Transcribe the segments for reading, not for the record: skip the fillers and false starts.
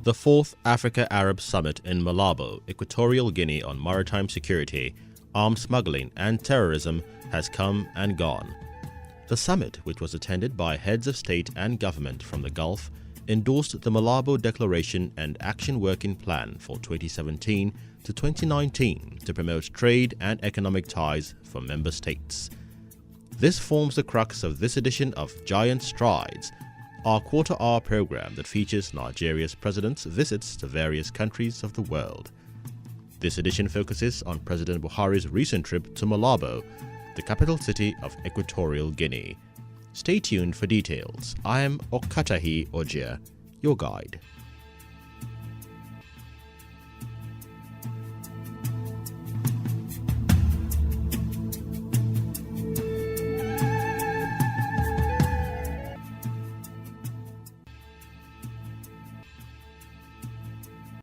The 4th Africa-Arab Summit in Malabo, Equatorial Guinea on maritime security, arms smuggling and terrorism has come and gone. The summit, which was attended by heads of state and government from the Gulf, endorsed the Malabo Declaration and Action Working Plan for 2017 to 2019 to promote trade and economic ties for member states. This forms the crux of this edition of Giant Strides, our quarter-hour program that features Nigeria's president's visits to various countries of the world. This edition focuses on President Buhari's recent trip to Malabo, the capital city of Equatorial Guinea. Stay tuned for details. I am Okatahi Ojia, your guide.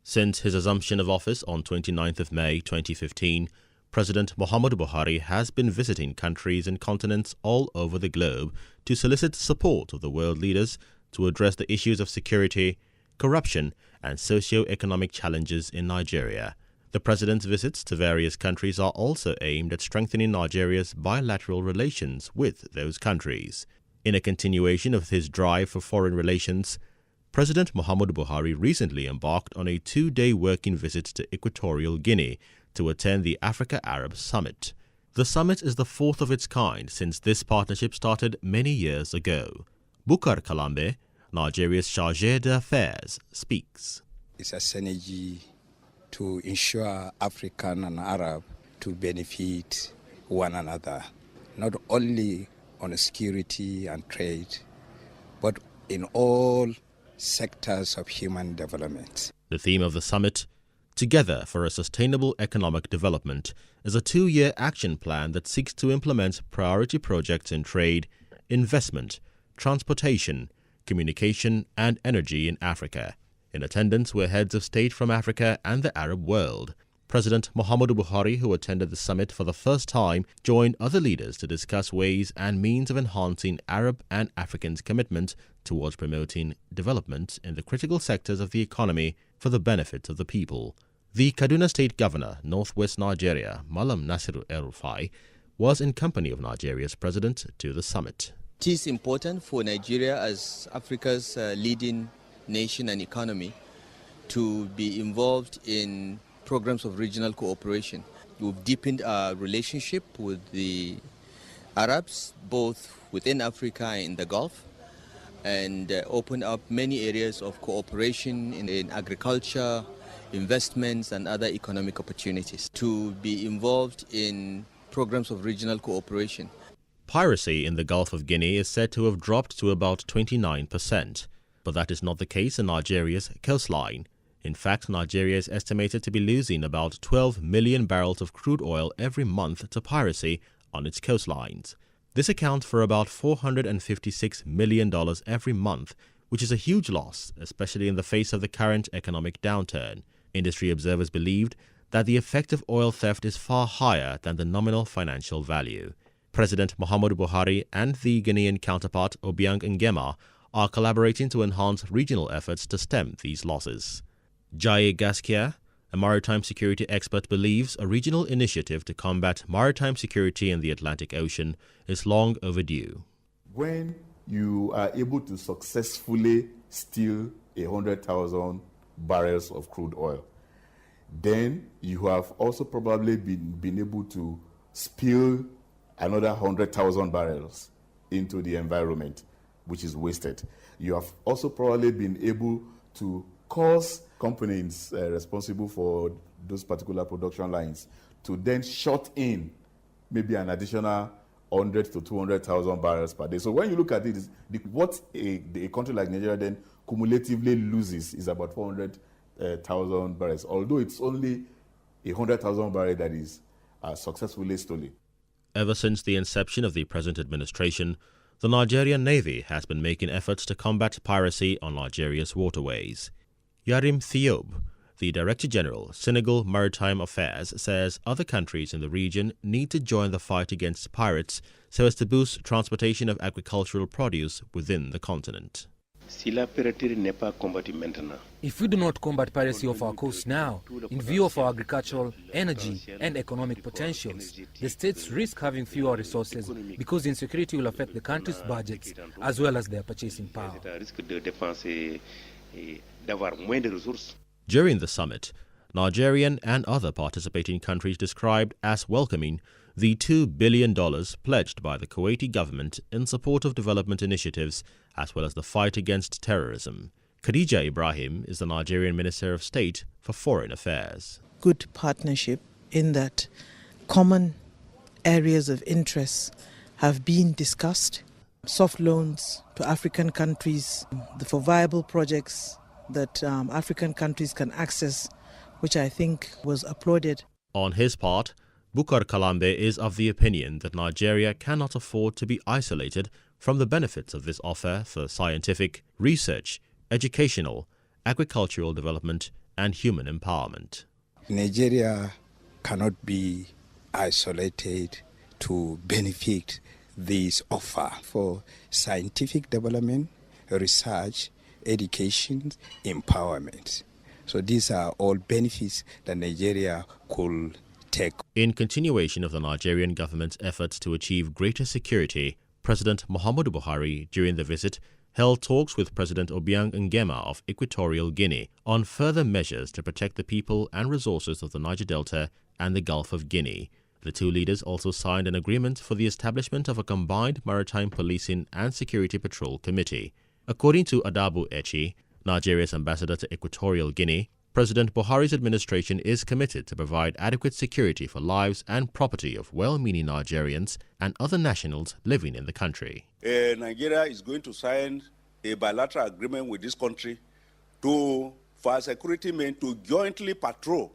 Since his assumption of office on 29th of May 2015, President Muhammadu Buhari has been visiting countries and continents all over the globe to solicit support of the world leaders to address the issues of security, corruption, and socio-economic challenges in Nigeria. The president's visits to various countries are also aimed at strengthening Nigeria's bilateral relations with those countries. In a continuation of his drive for foreign relations, President Muhammadu Buhari recently embarked on a 2-day working visit to Equatorial Guinea to attend the Africa-Arab Summit. The summit is the 4th of its kind since this partnership started many years ago. Bukar Kalambe, Nigeria's Chargé d'Affaires, speaks. It's a synergy to ensure African and Arab to benefit one another, not only on security and trade, but in all sectors of human development. The theme of the summit, Together for a Sustainable Economic Development, is a 2-year action plan that seeks to implement priority projects in trade, investment, transportation, communication and energy in Africa. In attendance were heads of state from Africa and the Arab world. President Muhammadu Buhari, who attended the summit for the first time, joined other leaders to discuss ways and means of enhancing Arab and Africans' commitment towards promoting development in the critical sectors of the economy for the benefit of the people. The Kaduna State Governor, Northwest Nigeria, Malam Nasiru El-Rufai, was in company of Nigeria's president to the summit. It is important for Nigeria as Africa's leading nation and economy to be involved in programs of regional cooperation. We've deepened our relationship with the Arabs, both within Africa and in the Gulf, and opened up many areas of cooperation in agriculture, investments, and other economic opportunities. To be involved in programs of regional cooperation. Piracy in the Gulf of Guinea is said to have dropped to about 29%, but that is not the case in Nigeria's coastline. In fact, Nigeria is estimated to be losing about 12 million barrels of crude oil every month to piracy on its coastlines. This accounts for about $456 million every month, which is a huge loss, especially in the face of the current economic downturn. Industry observers believed that the effect of oil theft is far higher than the nominal financial value. President Muhammadu Buhari and the Guinean counterpart Obiang Nguema are collaborating to enhance regional efforts to stem these losses. Jaye Gaskia, a maritime security expert, believes a regional initiative to combat maritime security in the Atlantic Ocean is long overdue. When you are able to successfully steal 100,000 barrels of crude oil, then you have also probably been able to spill another 100,000 barrels into the environment, which is wasted. You have also probably been able to cause companies responsible for those particular production lines to then shut in maybe an additional 100 to 200,000 barrels per day. So when you look at it, what a country like Nigeria then cumulatively loses is about 400,000 barrels, although it's only 100,000 barrels that is successfully stolen. Ever since the inception of the present administration, the Nigerian Navy has been making efforts to combat piracy on Nigeria's waterways. Yarim Thiob, the Director General, Senegal Maritime Affairs, says other countries in the region need to join the fight against pirates so as to boost transportation of agricultural produce within the continent. If we do not combat piracy off our coast now, in view of our agricultural, energy and economic potentials, the states risk having fewer resources because insecurity will affect the country's budgets as well as their purchasing power. During the summit, Nigerian and other participating countries described as welcoming the $2 billion pledged by the Kuwaiti government in support of development initiatives as well as the fight against terrorism. Khadija Ibrahim is the Nigerian Minister of State for Foreign Affairs. Good partnership in that common areas of interest have been discussed. Soft loans to African countries for viable projects that African countries can access, which I think was applauded. On his part, Bukar Kalambe is of the opinion that Nigeria cannot afford to be isolated from the benefits of this offer for scientific, research, educational, agricultural development and human empowerment. Nigeria cannot be isolated to benefit this offer for scientific development, research, education, empowerment. So these are all benefits that Nigeria could take. In continuation of the Nigerian government's efforts to achieve greater security, President Muhammadu Buhari, during the visit, held talks with President Obiang Nguema of Equatorial Guinea on further measures to protect the people and resources of the Niger Delta and the Gulf of Guinea. The two leaders also signed an agreement for the establishment of a combined maritime policing and security patrol committee. According to MALABO EQUATORIAL, Nigeria's ambassador to Equatorial Guinea, President Buhari's administration is committed to provide adequate security for lives and property of well-meaning Nigerians and other nationals living in the country. Nigeria is going to sign a bilateral agreement with this country for our security men to jointly patrol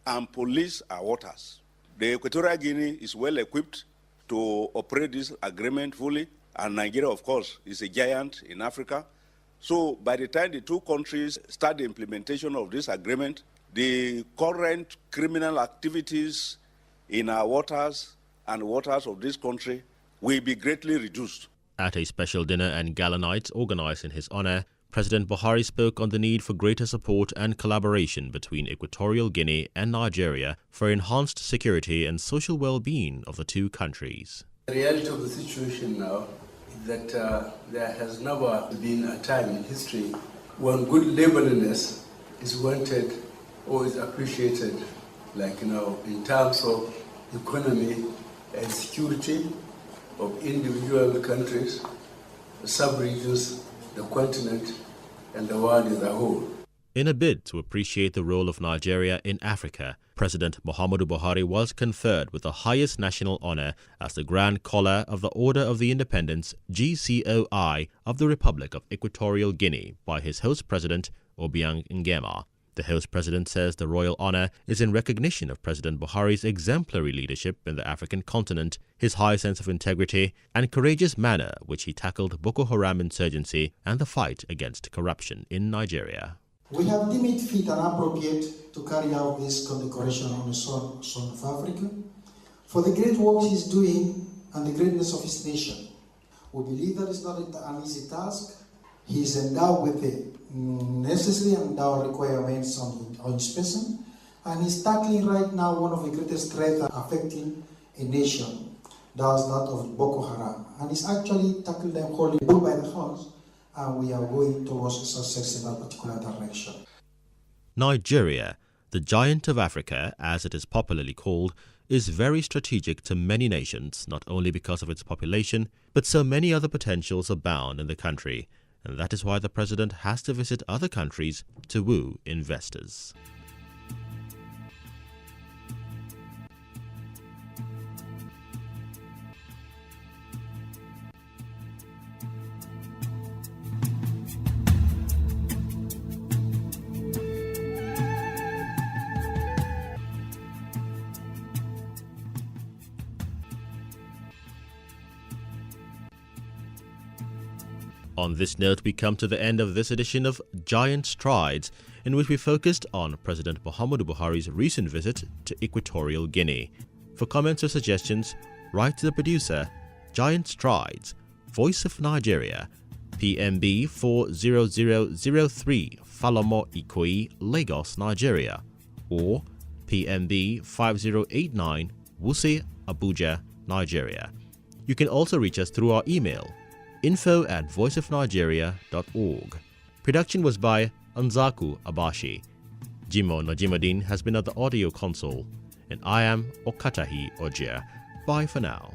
and police our waters. The Equatorial Guinea is well equipped to operate this agreement fully, and Nigeria, of course, is a giant in Africa. So by the time the two countries start the implementation of this agreement, the current criminal activities in our waters and waters of this country will be greatly reduced. At a special dinner and gala night organized in his honor, President Buhari spoke on the need for greater support and collaboration between Equatorial Guinea and Nigeria for enhanced security and social well-being of the two countries. The reality of the situation now that there has never been a time in history when good neighborliness is wanted or is appreciated, like, in terms of economy and security of individual countries, sub-regions, the continent, and the world as a whole. In a bid to appreciate the role of Nigeria in Africa, President Muhammadu Buhari was conferred with the highest national honor as the Grand Collar of the Order of the Independence (GCOI) of the Republic of Equatorial Guinea by his host president, Obiang Nguema. The host president says the royal honor is in recognition of President Buhari's exemplary leadership in the African continent, his high sense of integrity and courageous manner which he tackled Boko Haram insurgency and the fight against corruption in Nigeria. We have deemed it fit and appropriate to carry out this condecoration on the son of Africa for the great work he is doing and the greatness of his nation. We believe that it's not an easy task. He is endowed with the necessary endowed requirements on his person, and he's tackling right now one of the greatest threats affecting a nation, that's that of Boko Haram. And he's actually tackling them wholly by the horns, and we are going towards success in that particular direction. Nigeria, the giant of Africa, as it is popularly called, is very strategic to many nations, not only because of its population, but so many other potentials abound in the country, and that is why the president has to visit other countries to woo investors. On this note, we come to the end of this edition of Giant Strides, in which we focused on President Muhammadu Buhari's recent visit to Equatorial Guinea. For comments or suggestions, write to the producer, Giant Strides, Voice of Nigeria, PMB 40003 Falomo Ikoyi, Lagos, Nigeria, or PMB 5089 Wuse, Abuja, Nigeria. You can also reach us through our email, info@voiceofnigeria.org. Production was by ANZAKU ABASHI. Jimo Najimuddin has been at the audio console, and I am Okatahi Ojia. Bye for now.